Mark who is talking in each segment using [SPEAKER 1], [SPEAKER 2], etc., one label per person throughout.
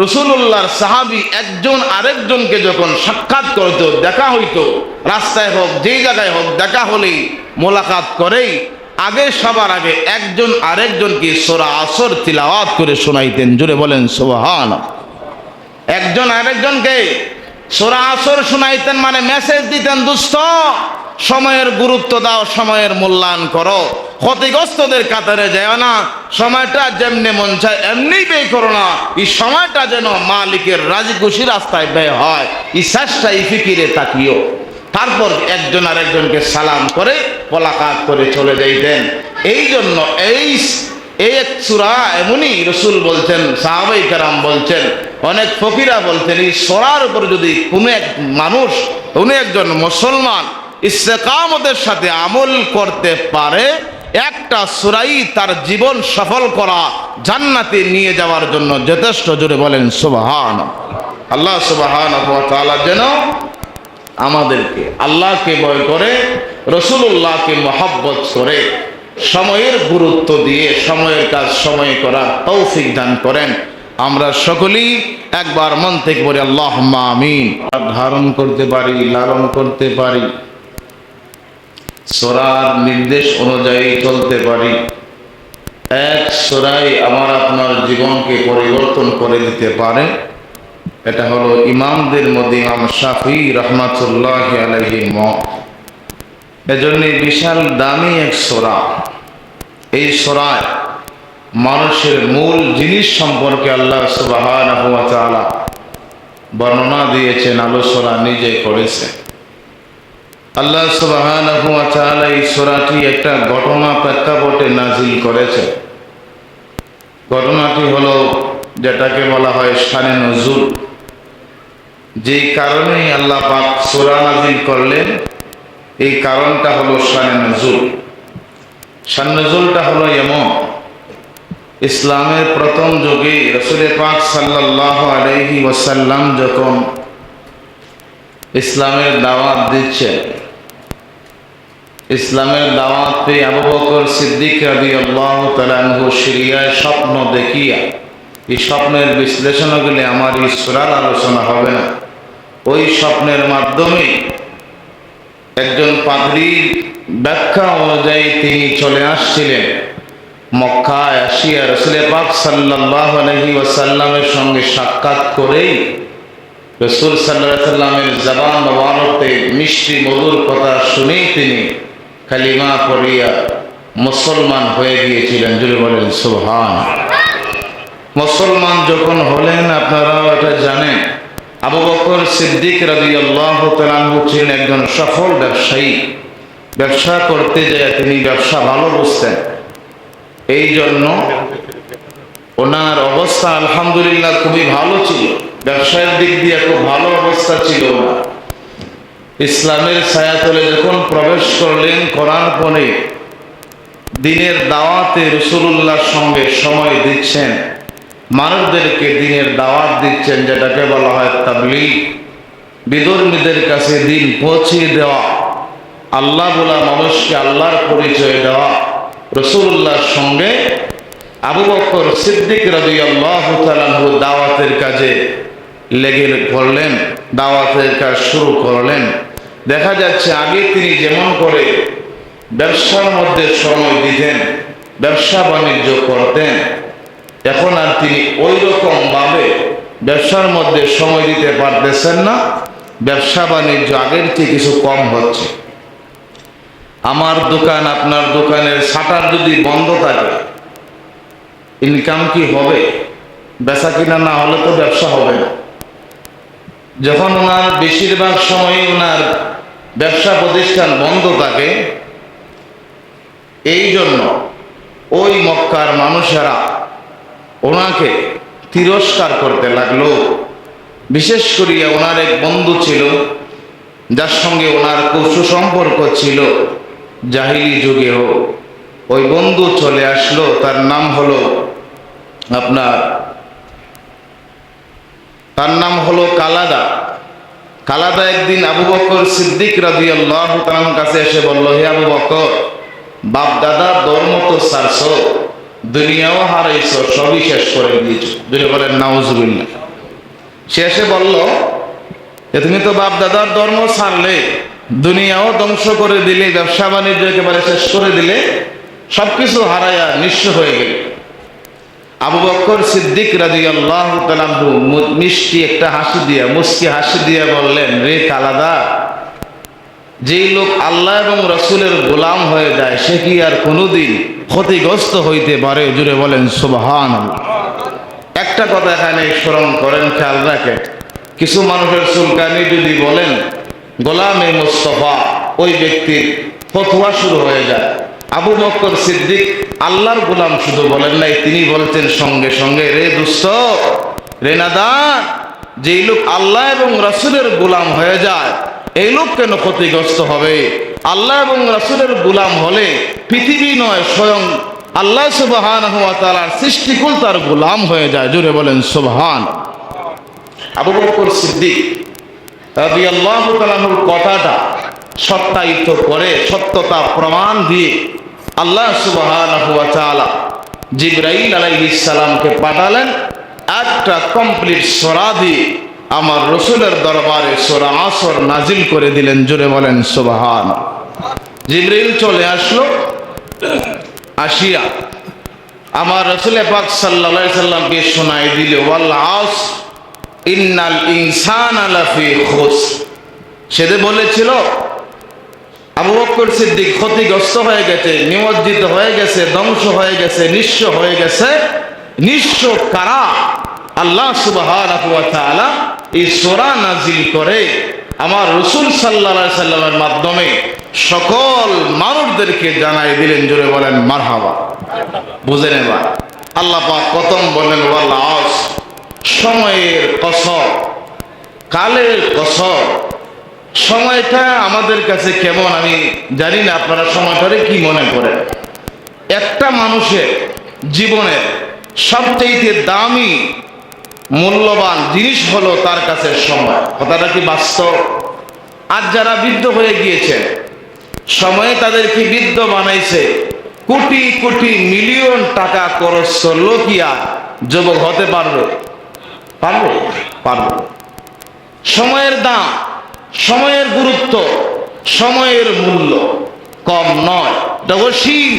[SPEAKER 1] রাসূলুল্লাহর সাহাবী একজন আরেকজনকে যখন সাক্ষাৎ করত, দেখা হইতো, রাস্তায় হোক যেই জায়গায় হোক, দেখা হলেই মোলাকাত করেই আগে সবার আগে একজন আরেকজনকে সূরা আসর তিলাওয়াত করে শোনাইতেন। জোরে বলেন সুবহানাল্লাহ। একজন আরেকজনকে সূরা আসর শোনাইতেন, মানে মেসেজ দিতেন, দোস্ত সময়ের গুরুত্ব দাও, সময়ের মূল্যায়ন করো, ক্ষতিগ্রস্তদের কাতারে যায় না, সময়টা যেমনি মন চায় এমনি ব্যয় করো না, এই সময়টা যেন মালিকের রাজি খুশি রাস্তায় ব্যয় হয়, এই চেষ্টা এই ফিকিরে তাকিও। তারপর একজন আরেকজনকে সালাম করে মোলাকাত করে চলে যাইতেন। এই জন্য এই এক সূরা এমনই রাসূল বলছেন, সাহাবায়ে কেরাম বলছেন, অনেক ফকিরা বলতেন, এই সূরার উপর যদি কোনো এক মানুষ, কোনো একজন মুসলমান ইস্তেকামতের সাথে আমল করতে পারে, একটা সূরাই তার জীবন সফল করা, জান্নাতে নিয়ে যাওয়ার জন্য যথেষ্ট। জোরে বলেন সুবহানাল্লাহ। আল্লাহ সুবহানাহু ওয়া তাআলা যেন আমাদেরকে আল্লাহকে ভয় করে, রাসূলুল্লাহকে মহব্বত করে, সময়ের গুরুত্ব দিয়ে সময়ের কাজ সময়ে করার তৌফিক দান করেন। আমরা সকলেই একবার মন থেকে বলি আল্লাহুম্মা আমিন। ধারণ করতে পারি, লালন করতে পারি, সূরার নির্দেশ অনুযায়ী চলতে পারি, এক সূরাই আমার আপনার জীবনকে পরিবর্তন করে দিতে পারে। এটা হলো ইমামদের মধ্যে ইমাম শাফিঈ রাহমাতুল্লাহি আলাইহি মত। এজন্য বিশাল দামি এক সূরা। এই সূরায় মানুষের মূল জিনিস সম্পর্কে আল্লাহ সুবহানাহু ওয়া তাআলা বর্ণনা দিয়েছেন, আলোচনা নিজে করেছেন। আল্লাহ সুবহানাহু ওয়া তাআলা এই সূরাটি একটা ঘটনা প্রেক্ষাপটে নাজিল করেছে। ঘটনাটি হলো যেটাকে বলা হয় শানে নজুল। যেই কারণেই আল্লাহ পাক সূরা নাজিল করলেন, এই কারণটা হলো শানে নজুল। শানে নজুলটা হলো এমন, ইসলামের প্রথম যুগে রাসূল পাক সাল্লাল্লাহু আলাইহি ওয়াসাল্লাম যখন ইসলামের দাওয়াত দিচ্ছেন, ইসলামের দাওয়াত পেয়ে আবু বকর সিদ্দিক রাদিয়াল্লাহু তাআলা আনহু সিরিয়ায় স্বপ্ন দেখিয়া, এই স্বপ্নের বিশ্লেষণগুলি আমার এই সূরার আলোচনা হবে না, ওই স্বপ্নের মাধ্যমে একজন পাদ্রীর ব্যাখ্যা অনুযায়ী তিনি চলে আসছিলেন মক্কায়। আসিয়া রাসূল পাক সাল্লাল্লাহু আলাইহি ওয়াসাল্লামের সঙ্গে সাক্ষাৎ করেই রাসূল সাল্লাল্লাহু আলাইহি ওয়াসাল্লামের জবান মোবারকে মিষ্টি মধুর কথা শুনেই তিনি কালিমা পড়িয়া মুসলমান হয়ে গিয়েছিলেন। জোরে বলেন সুবহানাল্লাহ। মুসলমান যখন হলেন, আপনারা এটা জানেন, আবু বকর সিদ্দিক রাদিয়াল্লাহু তাআলা আনহু ছিলেন একজন সফল ব্যবসায়ী। ব্যবসা করতে যায় তিনি ব্যবসা ভালো বুঝতেন। এই জন্য ওনার অবস্থা আলহামদুলিল্লাহ খুবই ভালো ছিল, ব্যবসায়ের দিক দিয়ে খুব ভালো অবস্থা ছিল না। ইসলামের ছায়াতলে যখন প্রবেশ করলেন, করার পরে দিনের দাওয়াতে রাসূলুল্লাহর সঙ্গে সময় দিচ্ছেন, মানুষদেরকে দিনের দাওয়াত দিচ্ছেন, যেটাকে বলা হয় তাবলীগ। বিধর্মীদের কাছে দিন পৌঁছিয়ে দেওয়া, আল্লাহ বলা মানুষকে আল্লাহর পরিচয় দেওয়া। রাসূলুল্লাহর সঙ্গে আবু বকর সিদ্দিক রাদিয়াল্লাহু তাআলা আনহু দাওয়াতের কাজে লেগে পড়লেন, দাওয়াতের কাজ শুরু করলেন। দেখা যাচ্ছে আগে তিনি যেমন করে ব্যবসার মধ্যে সময় দিতেন, ব্যবসা বাণিজ্য করতেন, এখন আর তিনি ওই রকম ভাবে ব্যবসার মধ্যে সময় দিতে পারতেছেন না। ব্যবসা বাণিজ্য আগের চেয়ে কিছু কম হচ্ছে। আমার দোকান, আপনার দোকানের শাটার যদি বন্ধ থাকে, ইনকাম কি হবে? বেচা কিনা না হলে তো ব্যবসা হবে না। যখন ওনার বেশিরভাগ সময় ওনার ব্যবসা প্রতিষ্ঠান বন্ধ থাকে, এই জন্য ওই মক্কার মানুষেরা ওনাকে তিরস্কার করতে লাগলো। বিশেষ করিয়া ওনার এক বন্ধু ছিল, যার সঙ্গে ওনার খুব সুসম্পর্ক ছিল জাহিলি যুগেও। ওই বন্ধু চলে আসলো, তার নাম হলো কালাদা। কালাদা একদিন আবু বকর সিদ্দিক রাদিয়াল্লাহু তাআলার কাছে এসে বলল, হে আবু বকর, বাপ দাদা ধর্ম তো ছাড়ছো, দুনিয়াও হারাইছো, সবই শেষ করে দিয়েছো। যদি বলেন নাউজুবিল্লাহ। শেষে বলল যে তুমি তো বাপ দাদার ধর্ম ছাড়লে, দুনিয়াও ধ্বংস করে দিলে, ব্যবসা বাণিজ্য একেবারে শেষ করে দিলে, সবকিছু হারাইয়া নিঃস্ব হয়ে গেলে। আবু বকর সিদ্দিক রাদিয়াল্লাহু তাআলা মিষ্টি একটা হাসি দিয়া, মুস্কি হাসি দিয়া বললেন, রে কালাদা, যেই লোক আল্লাহ এবং রাসূলের গোলাম হয়ে যায় সে কি আর কোনোদিন ক্ষতিগ্রস্ত হইতে পারে? জুড়ে বলেন সুবহানাল্লাহ। একটা কথা এখানে স্মরণ করেন, খেয়াল রাখেন, কিছু মানুষের চুলকানি যদি বলেন গোলামে মুস্তাফা, ওই ব্যক্তির ফতোয়া শুরু হয়ে যায়। আবু বকর সিদ্দিক আল্লাহর গোলাম শুধু বলেন নাই, তিনি বলতেন সঙ্গে সঙ্গে, রে দুষ্ট, রে নাদান, যেই লোক আল্লাহ এবং রাসূলের গোলাম হয়ে যায় এই লোক কেন ক্ষতিগ্রস্ত হবে? আল্লাহ এবং রাসূলের গোলাম হলে পৃথিবী নয়, স্বয়ং আল্লাহ সুবহানাহু ওয়া তাআলার সৃষ্টিকুল তার গোলাম হয়ে যায়। জুড়ে বলেন সুবহান। আবু বকর সিদ্দিক রাদিয়াল্লাহু তাআলার কথাটা সত্যায়িত করে, সত্যতা প্রমাণ দিয়ে আল্লাহ সুবহানাহু ওয়া তাআলা জিবরাইল আলাইহিস সালামকে পাঠালেন একটা কমপ্লিট সূরা দিয়ে আমার রাসূলের দরবারে সূরা আসর নাজিল করে দিলেন। জোরে বলেন সুবহান। জিবরাইল চলে আসলো, আসিয়া আমার রাসূল পাক সাল্লাল্লাহু আলাইহি সাল্লামকে শোনায় দিল, ওয়াল আসর ইন্নাল ইনসানা লাফি খুসর। সেটা বলেছিল আবু বকর সিদ্দিক ক্ষতিগ্রস্ত হয়ে গেছে, নিমজ্জিত হয়ে গেছে, ধ্বংস হয়ে গেছে, নিঃস্ব হয়ে গেছে। নিঃস্ব কারা? আল্লাহ সুবহানাহু ওয়া তাআলা এই সূরা নাজিল করে আমার রাসূল সাল্লাল্লাহু আলাইহি সাল্লামের মাধ্যমে সকল মানুষদেরকে জানাই দিলেন। জোরে বলেন মারহাবা। বুঝেন এবার? আল্লাহ পাক প্রথম বলেন ওয়াল আসর, সময়ের কসম, কালের কসম। সময়টা আমাদের কাছে কেমন আমি জানি না, আপনারা সময়টারে কি মনে করেন? একটা মানুষের জীবনের সবচেয়ে দামি মূল্যবান জিনিস হলো তার কাছে সময়। কথাটা কি বাস্তব? আজ যারা বৃদ্ধ হয়ে গিয়েছে, সময়ে তাদেরকে বৃদ্ধ বানাইছে, কোটি কোটি মিলিয়ন টাকা খরচ করলো, কি আর যুবক হতে পারবে? পারবে? পারবে। সময়ের দাম, সময়ের গুরুত্ব, সময়ের মূল্য কম নয়, এটা অসীম।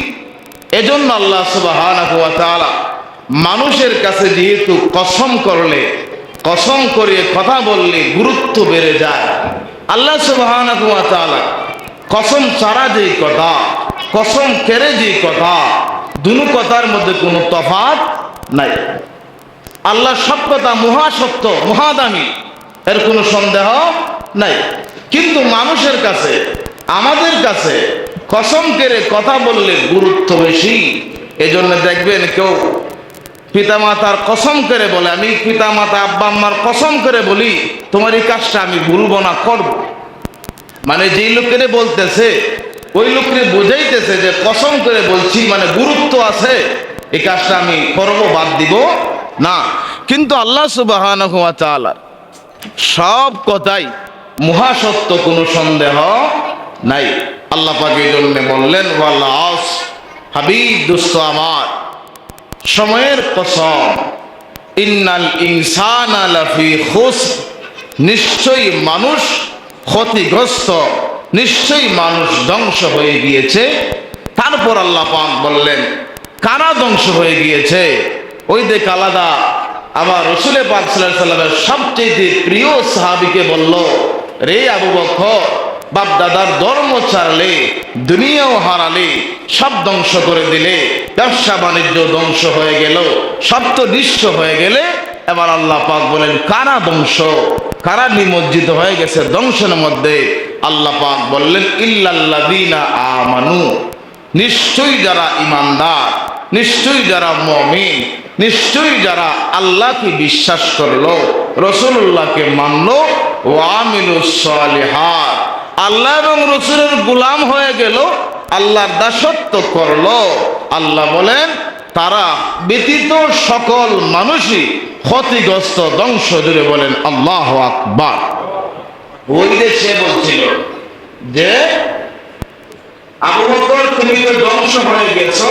[SPEAKER 1] এজন্য আল্লাহ সুবহানাহু ওয়া তাআলা মানুষের কাছে যেহেতু কসম করলে, কসম করে কথা বললে গুরুত্ব বেড়ে যায়। আল্লাহ সুবহানাহু ওয়া তাআলা কসম ছাড়া যে কথা, কসম কেড়ে যে কথা, দুনো কথার মধ্যে কোনো তফাৎ নাই। আল্লাহ সব কথা মহাসত্য, মহাদামি, এর কোনো সন্দেহ নাই। কিন্তু মানুষের কাছে, আমাদের কাছে কসম কেড়ে কথা বললে গুরুত্ব বেশি। এজন্য দেখবেন কেউ পিতামাতার কসম করে বলে, আমি পিতামাতা আব্বা আম্মার কসম করে বলি তোমার এই কাজটা আমি ভুলবো না, করব। মানে যেই লোকেরে বলতেছে ওই লোককে বোঝাইতেছে যে কসম করে বলছি, মানে গুরুত্ব আছে, এই কাজটা আমি করব, বাদ দিব না। কিন্তু আল্লাহ সুবহানাহু ওয়া তাআলা সব কথাই মহাসত্য, কোনো সন্দেহ নাই। আল্লাহ পাক এই জন্য বললেন ওয়াল আসর, হাবিব দোস্ত আমার, সময়ের কসম, ইন্নাল ইনসানা লাফি খুসর, নিশ্চয়ই মানুষ ক্ষতিগ্রস্ত, নিশ্চয়ই মানুষ ধ্বংস হয়ে গিয়েছে। তারপর আল্লাহ পাক বললেন কারা ধ্বংস হয়ে গিয়েছে? ওই দেখ আলাদা আমার রাসূল পাক সাল্লাল্লাহু আলাইহি সাল্লামের সবচেয়ে প্রিয় সাহাবীকে বলল, রে আবু বকর, বাপ দাদার ধর্ম ছাড়লে, দুনিয়াও হারালে, সব ধ্বংস করে দিলে, ব্যবসা বাণিজ্য ধ্বংস হয়ে গেল, সব তো নিঃস্ব হয়ে গেলে, এবার আল্লাহ পাক বলেন কারা ধ্বংস, কারা নিমজ্জিত হয়ে গেছে ধ্বংসের মধ্যে? আল্লাহ পাক বললেন ইল্লাল্লাযীনা আমানু, নিশ্চয়ই যারা ঈমানদার, নিশ্চয়ই যারা মুমিন, নিশ্চয়ই যারা আল্লাহকে বিশ্বাস করলো, রাসূলুল্লাহকে মানলো, ওয়া আমিলুস সালিহাত, আল্লাহ এবং রাসূলের গোলাম হয়ে গেল, আল্লাহর দাসত্ব করলো। আল্লাহ বলেন তারা ব্যতীত সকল মানুষই ক্ষতিগ্রস্ত, ধ্বংস। জুড়ে বলেন আল্লাহু আকবার। ওই দেশে বলছিল যে আবু বকর তুমি তো ধ্বংস হয়ে গেছো,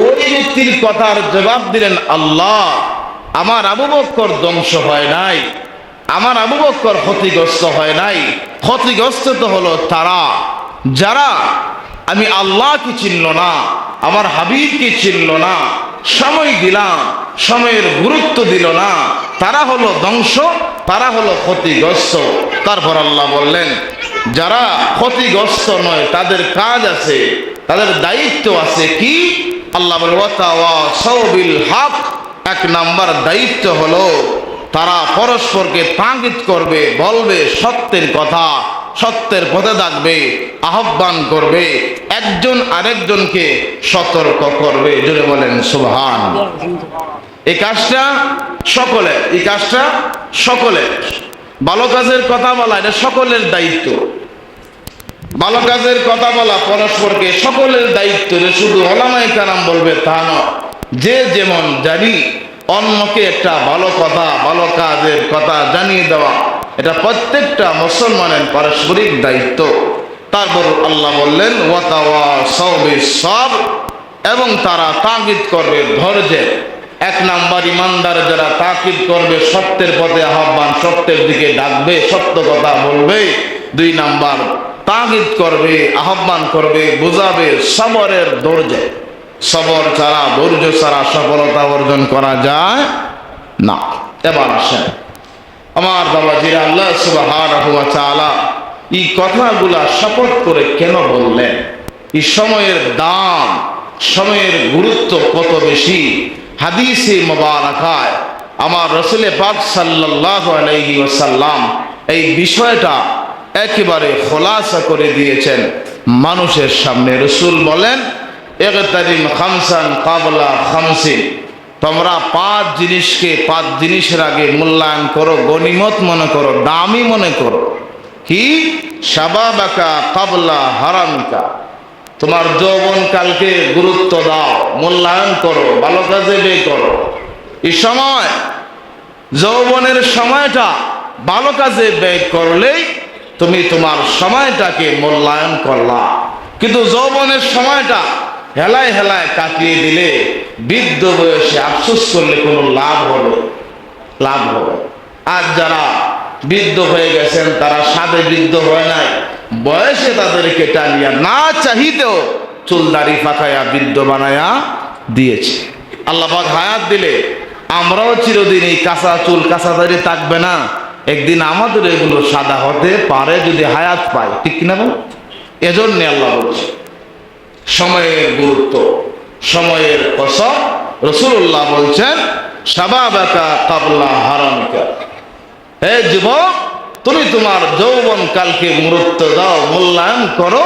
[SPEAKER 1] ওই ব্যক্তির কথার জবাব দিলেন, আল্লাহ, আমার আবু বকর ধ্বংস হয় নাই, আমার আবু বকর ক্ষতিগ্রস্ত হয় নাই। ক্ষতিগ্রস্ত তো হলো তারা যারা আমি আল্লাহকে চিনল না, আমার হাবিবকে চিনল না, সময় দিলাম, সময়ের গুরুত্ব দিল না, তারা হলো ধ্বংস, তারা হলো ক্ষতিগ্রস্ত। তারপর আল্লাহ বললেন, যারা ক্ষতিগ্রস্ত নয় তাদের কাজ আছে, তাদের দায়িত্ব আছে। কি? আল্লাহ বলে ওয়াতাওয়াসাউ বিল হক। এক নাম্বার দায়িত্ব হলো তারা পরস্পরকে তাগিদ করবে, বলবে সত্যের কথা, সত্যের পথে ডাকবে, আহ্বান করবে, একজন আরেকজনকে সতর্ক করবে। জোরে বলেন সুবহানাল্লাহ। এই কাজটা সকলে, এই কাজটা সকলে, ভালো কাজের কথা বলা এটা সকলের দায়িত্ব। ভালো কাজের কথা বলা পরস্পরকে সকলের দায়িত্ব। শুধু ওলামায়ে কেরাম বলবে তা নয়। যে যেমন জানি অন্যকে একটা ভালো কথা, ভালো কাজের কথা জানিয়ে দেওয়া, এটা প্রত্যেকটা মুসলমানের পারস্পরিক দায়িত্ব। তারপর আল্লাহ বললেন ওয়াতাওয়াসাউ বিস-সাবর, এবং তারা তাগিদ করবে ধৈর্যের। এক নাম্বার ইমানদার যারা তাকিদ করবে, সত্যের পথে আহ্বান, সত্যের দিকে ডাকবে, সত্য কথা বলবে। দুই নাম্বার তাগিদ করবে, আহ্বান করবে, বুঝাবে সবরের ধৈর্যে। সবর ছাড়া, ধৈর্য ছাড়া সফলতা অর্জন করা যায় না। এবার আসেন আমার বাবাজিরা, আল্লাহ সুবহানাহু ওয়া তাআলা এই কথাগুলা শপথ করে কেন বললেন? এই সময়ের দাম, সময়ের গুরুত্ব কত বেশি। হাদিসে মুবারাকায় আমার রাসূল পাক সাল্লাল্লাহু আলাইহি ওয়াসাল্লাম এই বিষয়টা একেবারে খোলাসা করে দিয়েছেন মানুষের সামনে। রাসূল বলেন, ইগতারিম খামসান ক্বাবলা খামসিন, তোমরা 5 জিনিসকে 5 জিনিসের আগে মূল্যায়ন করো, গনিমত মনে করো, দামি মনে করো। কি? শাবাবাকা ক্বাবলা হারামিকা, তোমার যৌবনকালকে গুরুত্ব দাও, মূল্যায়ন করো, ভালো কাজে ব্যয় করো। এই সময়, যৌবনের সময়টা ভালো কাজে ব্যয় করলেই তুমি তোমার সময়টাকে মূল্যায়ন করলা। কিন্তু যৌবনের সময়টা হেলায় হেলায় কাটিয়ে দিলে, বৃদ্ধ বয়সে আফসোস করলে কোনো লাভ হবে? লাভ হবে। আর যারা বৃদ্ধ হয়ে গেছেন তারা সাধে বৃদ্ধ হয় নাই, বয়সে তাদেরকে টানিয়া না চাহিতেও চুলদারি পাকায়া বৃদ্ধ বানায়া দিয়েছে। আল্লাহ পাক হায়াত দিলে আমরাও চিরদিন এই কাঁচা চুল, কাঁচা দাড়ি থাকবে না। একদিন আমাদের এগুলো সাদা হতে পারে যদি হায়াত পায়, ঠিক কিনা বল? এজন্য আল্লাহ বলছে সময়ের গুরুত্ব, সময়ের কসম। রাসূলুল্লাহ বলছেন শাবাবাকা ক্বাবলা হারামিকা, হে যুবক, তুমি তোমার যৌবন কালকে গুরুত্ব দাও, মূল্যায়ন করো।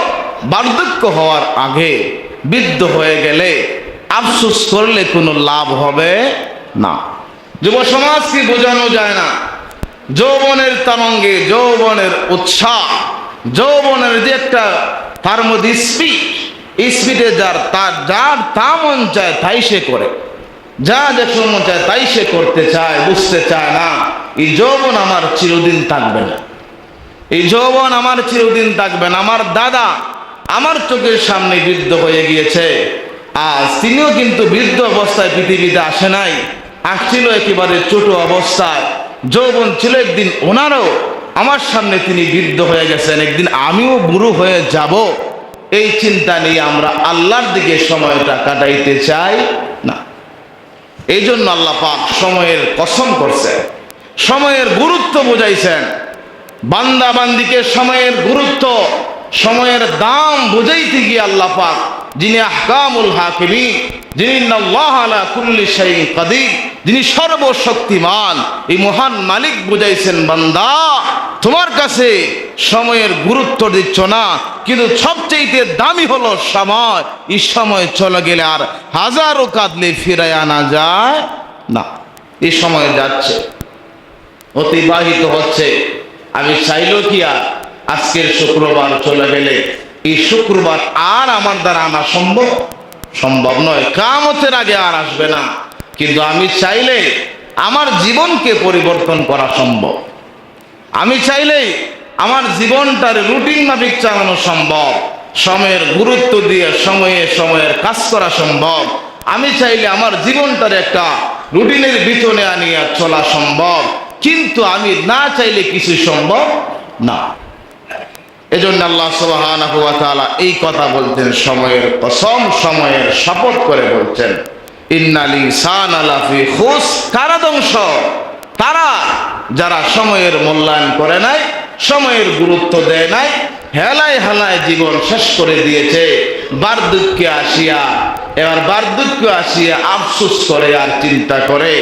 [SPEAKER 1] বার্ধক্য হওয়ার আগে, বৃদ্ধ হয়ে গেলে আফসোস করলে কোনো লাভ হবে না। যুব সমাজকে বোঝানো যায় না। যৌবনের তরঙ্গে, যৌবনের উৎসাহ, যৌবনের যে একটা তার মধ্যে স্পিডে যার তা মন চায় তাই সে করে, যা দেখে মন চায় তাই সে করতে চায়, বুঝতে চায় না এই যৌবন আমার চিরদিন থাকবে না, এই যৌবন আমার চিরদিন থাকবে না। আমার দাদা আমার চোখের সামনে বৃদ্ধ হয়ে গিয়েছে, আজ তিনিও কিন্তু বৃদ্ধ অবস্থায় পৃথিবীতে আসে নাই, আসছিল একেবারে ছোট অবস্থায়। যৌবন ছিল একদিন ওনারও, আমার সামনে তিনি বৃদ্ধ হয়ে গেছেন, একদিন আমিও বুড়ো হয়ে যাব। এই চিন্তা নিয়ে আমরা আল্লাহর দিকে সময়টা কাটাইতে চাই না। এই জন্য আল্লাহ পাক সময়ের কসম করছেন, সময়ের গুরুত্ব বুঝাইছেন। বান্দা বান্দিকে সময়ের গুরুত্ব, সময়ের দাম বুঝাইতে গিয়ে আল্লাহ পাক, যিনি আহকামুল হাকিমিন, যিনি আল্লাহ আলা কুল্লি শাইইন কাদির, যিনি সর্বশক্তিমান, এই মহান মালিক বুঝাইছেন, বান্দা তোমার কাছে সময়ের গুরুত্ব দিচ্ছ না, কিন্তু সবচেয়ে দামি হলো সময়। এই সময় চলে গেলে আর হাজারো কাঁদলে ফিরায় আনা যায় না। এই সময় যাচ্ছে, অতিবাহিত হচ্ছে। আমি চাইলেও কি আর আজকের শুক্রবার চলে গেলে এই শুক্রবার আর আমার দ্বারা আনা সম্ভব? সম্ভব নয়। কিয়ামতের আগে আর আসবে না। কিন্তু আমি চাইলে আমার জীবনকে পরিবর্তন করা সম্ভব। আমি চাইলে আমার জীবনটার রুটিন মাফিক চালানো সম্ভব। সময়ের গুরুত্ব দিয়ে সময়ে সময়ের কাজ করা সম্ভব। আমি চাইলে আমার জীবনটার একটা রুটিনের ভিতরে আনিয়ে চলা সম্ভব, কিন্তু আমি না চাইলে কিছু সম্ভব না। এজন্য আল্লাহ সুবহানাহু ওয়া তাআলা এই কথা বলতেন, সময়ের কসম, সময়ের শপথ করে বলছেন, ইন্নাল ইনসানা লাফি খুস। কারা ধ্বংস? তারা যারা সময়ের মূল্যায়ন করে নাই, সময়ের গুরুত্ব দেয় নাই, হেলায় হেলায় জীবন শেষ করে দিয়েছে। বার্ধক্যে আসিয়া, এবার বার্ধক্য আসিয়া আফসোস করে আর চিন্তা করে,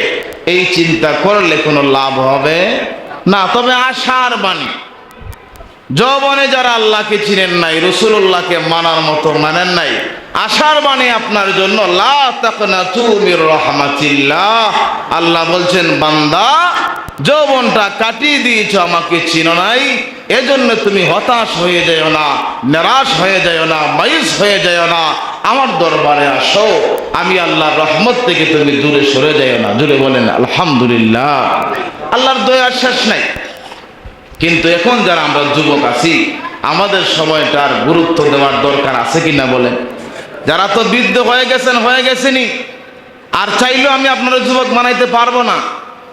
[SPEAKER 1] এই চিন্তা করলে কোনো লাভ হবে না। তবে আশার বাণী, যৌবনে যারা আল্লাহকে চিনেন নাই, রাসূলুল্লাহকে মানার মতো মানেন নাই, আশার বাণী আপনার জন্য, লা তাকনাতু মির রাহমাতিল্লাহ। আল্লাহ বলছেন, বান্দা যৌবনটা কাটিয়ে দিয়েছ, আমাকে চিনো নাই, এজন্য তুমি হতাশ হয়ে যাও না, নিরাশ হয়ে যাও না, মায়ুস হয়ে যাও না। আমার দরবারে আসো, আমি আল্লাহর রহমত থেকে তুমি দূরে সরে যাও না। জুড়ে বলেন আলহামদুলিল্লাহ। আল্লাহর দয়ার শেষ নাই। কিন্তু এখন যারা আমরা যুবক আছি, আমাদের সময়টার গুরুত্ব দেওয়ার দরকার আছে কিনা বলেন? যারা তো বৃদ্ধ হয়ে গেছেন, হয়ে গেছেনি, আর চাইলেও আমি আপনারা যুবক বানাইতে পারবো না।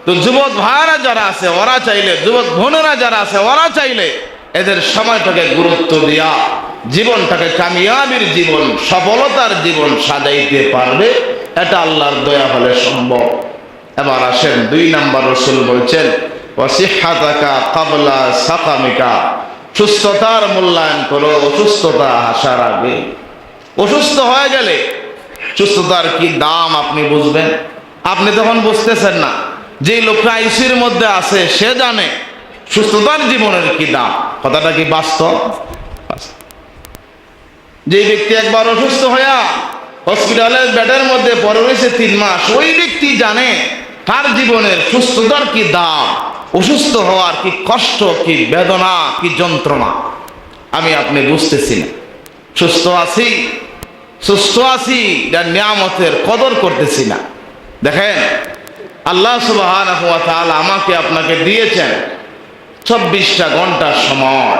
[SPEAKER 1] তো যুবক ভাইরা যারা আছে ওরা চাইলে, যুবক বোনেরা যারা আছে ওরা চাইলে এদের সময়টাকে গুরুত্ব দিয়া জীবনটাকে কামিয়াবির জীবন, সফলতার জীবন সাজাইতে পারবে। এটা আল্লাহর দয়া হলে সম্ভব। এবার আসেন 2 নম্বর, রাসূল বলছেন, ওয়াসিহাতাকা ক্বাবলা সাকামিকা। সুস্থতার মূল্যায়ন করো অসুস্থতা আসার আগে। অসুস্থ হয়ে গেলে সুস্থতার কি দাম আপনি বুঝবেন। আপনি তখন বুঝতেছেন না। যে লোকটা আইসির মধ্যে আছে সে জানে সুস্থতার জীবনের কি দাম। কথাটা কি বাস্তব? যে ব্যক্তি একবার অসুস্থ হইয়া হসপিটালের বেডের মধ্যে পড়ে রয়েছে 3 মাস, ওই ব্যক্তি জানে তার জীবনের সুস্থতার কি দাম, অসুস্থ হওয়ার কি কষ্ট, কি বেদনা, কি যন্ত্রণা। আমি আপনি বুঝতেছি না। সুস্থ আছি, সুস্থ আছি, যার নিয়ামতের কদর করতেছি না। দেখেন, আল্লাহ সুবহানাহু ওয়া তাআলা আমাকে আপনাকে দিয়েছেন 24টা ঘন্টার সময়।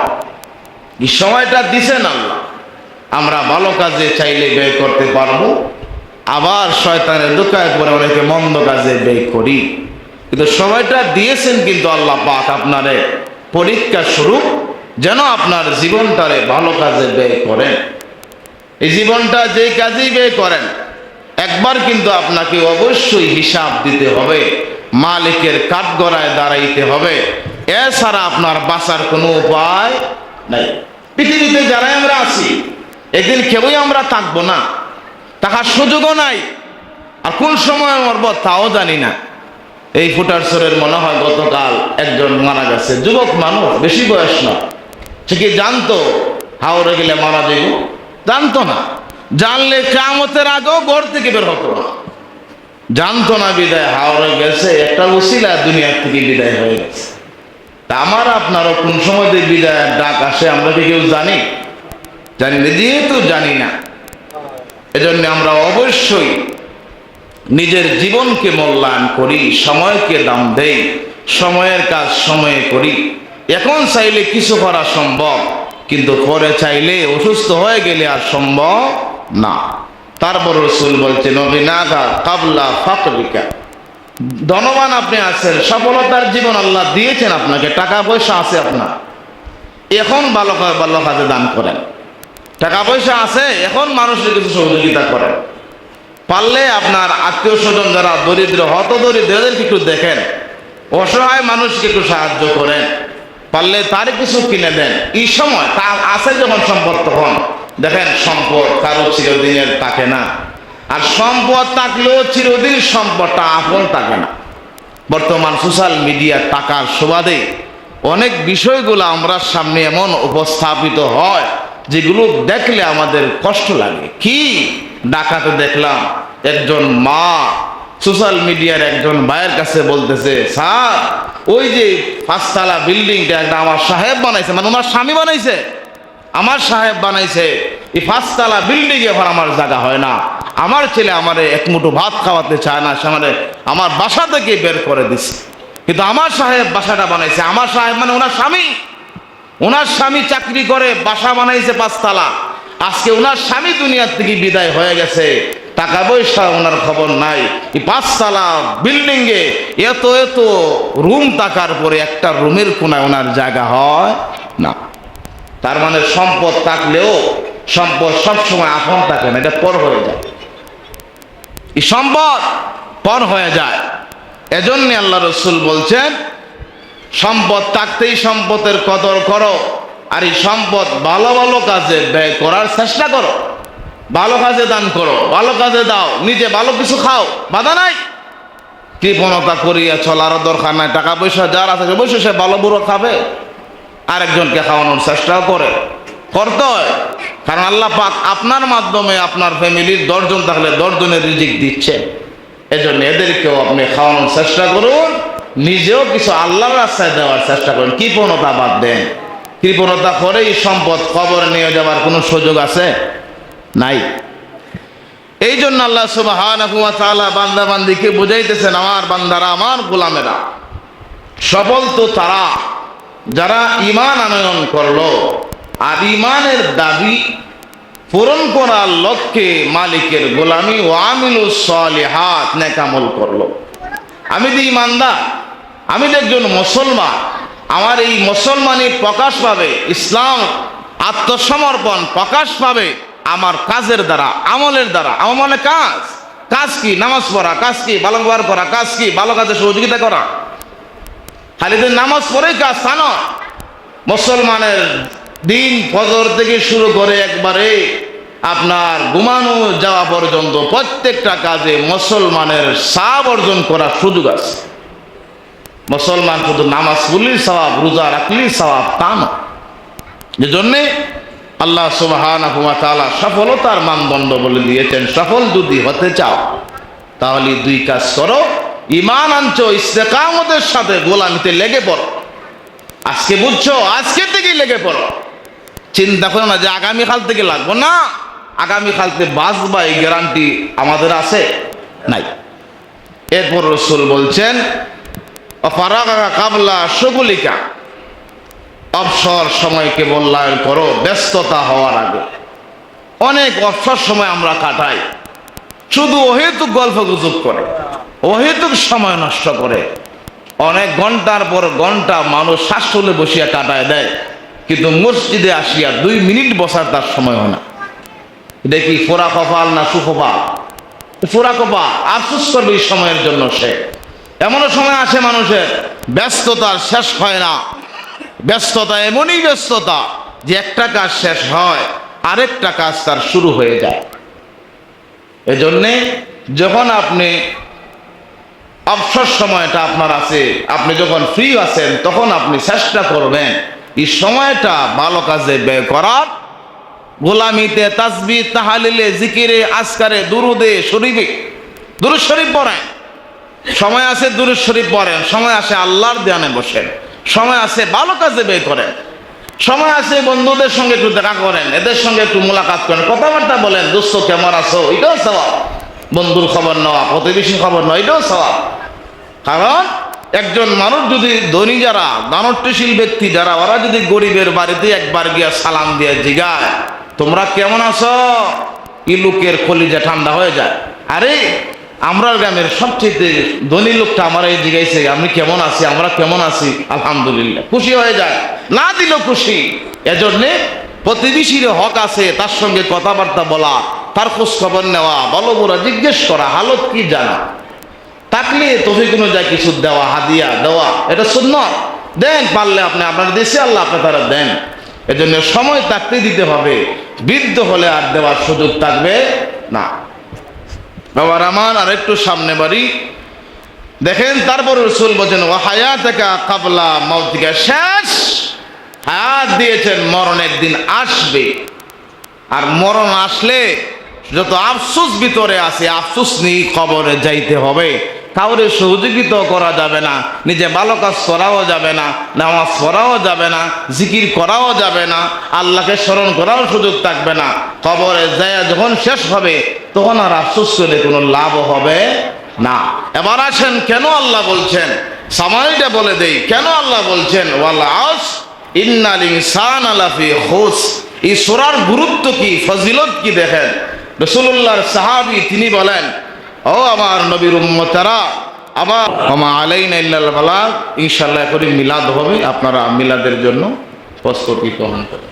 [SPEAKER 1] এই সময়টা দিছেন আল্লাহ, আমরা ভালো কাজে চাইলে ব্যয় করতে পারবো, আবার শয়তানের দোকায় পরে অনেকে মন্দ কাজে ব্যয় করি। কিন্তু সময়টা দিয়েছেন কিন্তু আল্লাহ পাক আপনারে পরীক্ষা স্বরূপ, যেন আপনার জীবনটারে ভালো কাজে ব্যয় করেন। এই জীবনটা যে কাজেই ব্যয় করেন, একবার কিন্তু আপনাকে অবশ্যই হিসাব দিতে হবে, মালিকের কাঠগড়ায় দাঁড়াইতে হবে। এছাড়া আপনার বাঁচার কোনো উপায় নাই। পৃথিবীতে যারা আমরা আছি, একদিন কেউই আমরা থাকবো না, থাকার সুযোগও নাই। আর কোন সময় মরব তাও জানি না। এই ফুটারচরের মনে হয় গতকাল একজন মারা গেছে, যুবক মানুষ, বেশি বয়স না। সে কি জানতো হাওড়ে গেলে মারা যাইব? জানতো না। জানলে কিয়ামতের আগেও ঘর থেকে বের হতো না। জানতো না বিদায় হাওড়ে গেছে, একটা উসিলা দুনিয়ার থেকে বিদায় হয়ে গেছে। তা আমার আপনারও কোন সময় যে বিদায়ের ডাক আসে আমরা কি কেউ জানি? জানি না। যেহেতু জানি না, এজন্য আমরা অবশ্যই নিজের জীবনকে মূল্যায়ন করি, সময়কে দাম দেই, সময়ের কাজ সময়ে করি। এখন চাইলে কিছু করা সম্ভব, কিন্তু পরে চাইলে অসুস্থ হয়ে গেলে আর সম্ভব না। তারপর রাসূল বলছেন, নবিনাগা কাবলা ফাকরিকা। ধনবান আপনি আছেন, সফলতার জীবন আল্লাহ দিয়েছেন আপনাকে, টাকা পয়সা আছে আপনার, এখন ভালো কাজে দান করেন। টাকা পয়সা আছে, এখন মানুষের কিছু সহযোগিতা করেন। পারলে আপনার আত্মীয় স্বজন যারা দরিদ্র, হত দরিদ্রদেরকে একটু দেখেন, অসহায় মানুষকে একটু সাহায্য করেন, পারলে তারই কিছু কিনে দেন। এই সময় তার আছে যখন সম্পদ, তখন দেখেন সম্পদ কারো চিরদিনের থাকে না, আর সম্পদ থাকলেও চিরদিন সম্পদটা আপন থাকে না। বর্তমান সোশ্যাল মিডিয়ার টাকার সুবাদে অনেক বিষয়গুলো আমরা সামনে এমন উপস্থাপিত হয় যেগুলো দেখলে আমাদের কষ্ট লাগে। কি ডাকাতে দেখলাম একজন মা সোশ্যাল মিডিয়ার একজন ভাইয়ের কাছে বলতেছে, স্যার ওই যে 5তলা বিল্ডিংটা একটা আমার সাহেব বানাইছে, মানে ওনার স্বামী বানাইছে, আমার সাহেব বানাইছে, এই 5তলা বিল্ডিং এখন আমার জায়গা হয় না, আমার ছেলে আমারে এক মুঠো ভাত খাওয়াতে চায় না, সে আমার বাসা থেকে বের করে দিছে। কিন্তু আমার সাহেব বাসাটা বানাইছে, আমার সাহেব মানে ওনার স্বামী চাকরি করে বাসা বানাইছে 5তলা। আজকে ওনার স্বামী দুনিয়ার থেকে বিদায় হয়ে গেছে, টাকা পয়সা ওনার খবর নাই। এই 5 তলা বিল্ডিংয়ে এত এত রুম থাকার পরে একটা রুমের কোনায় ওনার জায়গা হয় না। তার মানে সম্পদ থাকলেও সম্পদ সবসময় আপন থাকে না, এটা পর হয়ে যায়। এই সম্পদ পর হয়ে যায়। এজন্য আল্লাহ রসুল বলছেন, সম্পদ থাকতেই সম্পদের কদর করো, আর এই সম্পদ ভালো ভালো কাজে ব্যয় করার চেষ্টা করো। ভালো কাজে দান করো, ভালো কাজে দাও, নিজে ভালো কিছু খাও, বাধা নাই। কৃপণতা করিয়া চলার দরকার নাই। টাকা পয়সা যার আছে অবশ্যই সে ভালো বুড়ো খাবে, আরেকজনকে খাওয়ানোর চেষ্টাও করতে হয়। কারণ আল্লাহ পাক আপনার মাধ্যমে আপনার ফ্যামিলির 10 জন থাকলে 10 জনের রিজিক দিচ্ছে। এজন্য এদেরকেও আপনি খাওয়ানোর চেষ্টা করুন, নিজেও কিছু আল্লাহর রাস্তায় দেওয়ার চেষ্টা করুন। কৃপণতা বাদ দেন। কৃপণতা করেই সম্পদ কবরে নিয়ে যাওয়ার কোনো সুযোগ আছে? নাই। এই জন্য আল্লাহ সুবহানাহু ওয়া তাআলা বান্দা বান্দিকে বুঝাইতেছেন, আমার বান্দারা, আমার গোলামেরা, সফল তো তারা যারা ঈমান আনয়ন করলো আর ঈমানের দাবি পূরণ করার লক্ষ্যে মালিকের গোলামি ও আমিলুস সালিহাত নেক আমল করলো। আমি যে ঈমানদার, আমি যে একজন মুসলমান, আমার এই মুসলমানি প্রকাশ পাবে, ইসলাম আত্মসমর্পণ প্রকাশ পাবে আমার কাজের দ্বারা, আমলের দ্বারা। আমার মানে কাজ কি? নামাজ পড়া। কাজ কি? ভালো ব্যবহার করা। কাজ কি? ভালো কাজে সহযোগিতা করা। খালি দিন নামাজ পড়েই কাজ তা নয়। মুসলমানের দিন ফজর থেকে শুরু করে একবারে আপনার ঘুমানো যাওয়া পর্যন্ত প্রত্যেকটা কাজে মুসলমানের সওয়াব অর্জন করার সুযোগ আছে। মুসলমান শুধু নামাজ পড়লেই সওয়াব, রোজা রাখলেই সওয়াব তা নয়। এজন্যে আল্লাহ সুবহানাহু ওয়া তাআলা সফলতার মানদণ্ড বলে দিয়েছেন, সফল যদি হতে চাও তাহলে 2 কাজ করো। ঈমান আনছো, ইস্তেকামতের সাথে গোলামিতে লেগে পড়ো। আজকে বুঝছো, আজকে থেকেই লেগে পড়ো। চিন্তা করো না যে আগামীকাল থেকে লাগবো না। আগামীকাল থেকে বাঁচবা এই গ্যারান্টি আমাদের আছে? নাই। এরপর রাসূল বলছেন, ফারাগা কাবলা শুগুলিকা, অবসর সময়কে মূল্যায়ন করো ব্যস্ততা হওয়ার আগে। অনেক অবসর সময় আমরা কাটাই শুধু অহেতুক গল্প গুজব করে, অহেতুক সময় নষ্ট করে। অনেক ঘন্টার পর ঘন্টা মানুষ শ্বাসলে বসিয়া কাটায় দেয়, কিন্তু মসজিদে আসিয়া 2 মিনিট বসার তার সময় হয় না। দেখি ফোরা কপাল না সুকপাল? ফোরা কপাল। আফসোস করবে এই সময়ের জন্য। সে এমনও সময় আসে মানুষের ব্যস্ততার শেষ হয় না। ব্যস্ততা এমনই ব্যস্ততা যে একটা কাজ শেষ হয় আরেকটা কাজ তার শুরু হয়ে যায়। এজন্যে যখন আপনি অবসর সময়টা আপনার আছে, আপনি যখন ফ্রি আছেন, তখন আপনি চেষ্টা করবেন এই সময়টা ভালো কাজে ব্যয় করার। গোলামিতে, তাসবিহ, তাহলিলে, জিকিরে, আজকারে, দুরুদে শরীফে, দুরুদ শরীফ পড়েন। সময় আছে দুরুদ শরীফ পড়েন। সময় আছে আল্লাহর ধ্যানে বসেন। সময় আছে ভালো কাজে ব্যয় করেন। সময় আছে বন্ধুদের সঙ্গে একটু দেখা করেন, এদের সঙ্গে একটু মোলাকাত করেন, কথাবার্তা বলেন। দোস্ত কেমন আছো? এটাও সওয়াব। বন্ধুর খবর নেওয়া, প্রতিবেশীর খবর নেওয়া, এটাও সওয়াব। কারণ একজন মানুষ যদি ধনী, যারা দানট্যশীল ব্যক্তি যারা, ওরা যদি গরিবের বাড়িতে একবার গিয়া সালাম দিয়ে জিগায় তোমরা কেমন আছো, এই লোকের কলিজা ঠান্ডা হয়ে যায়। আরে আমরা গ্রামের সবচেয়ে ধনী লোকটা আমার এই জিগাইছে আমি কেমন আছি, আমরা কেমন আছি, আলহামদুলিল্লাহ, খুশি হয়ে যায়। না দিলেও খুশি। এজন্যে প্রতিবেশীর হক আছে, তার সঙ্গে কথাবার্তা বলা, তার খোঁজ খবর নেওয়া, ভালো বুড়া জিজ্ঞেস করা, হালত কি জানা, থাকলে তৌফিক অনুযায়ী কিছু দেওয়া, হাদিয়া দেওয়া, এটা সুন্নাত। দেন, পারলে আপনি আপনার দেশে আল্লাহ আপনি তারা দেন। এজন্য সময় থাকতে দিতে হবে। বৃদ্ধ হলে আর দেওয়ার সুযোগ থাকবে না। বাবার আমার আর একটু সামনে বাড়ি দেখেন। তারপর রাসূল বলেন, ওয়া হায়াতাকা কাবলা মাউতিকা, শেষ হায়াত দিয়েছেন, মরণ একদিন আসবে। আর মরণ আসলে যত আফসোস ভিতরে আছে, আফসোস নিয়ে কবরে যাইতে হবে। কাউরে সহযোগিতা করা যাবে না, নিজে ভালো কাজ করাও যাবে না, নামাজ পড়াও যাবে না, জিকির করাও যাবে না, আল্লাহকে স্মরণ করাও সুযোগ থাকবে না। কবরে যায় যখন শেষ হবে তখন আর আফসোস করে কোনো লাভ হবে না। এবার আসেন কেন আল্লাহ বলছেন, সামাইটা বলে দেই কেন আল্লাহ বলছেন ওয়াল আস ইন্নাল ইনসানা লাফি খুস। এই সূরার গুরুত্ব কি, ফজিলত কি দেখেন। রাসূলুল্লাহর সাহাবী তিনি বলেন, ও আমার নবীর উম্মতেরা, আমার ওমা আলাইনা ইল্লাল বালাগ, ইনশাআল্লাহ করি মিলাদ হবে, আপনারা মিলাদের জন্য প্রস্তুতি গ্রহণ করেন।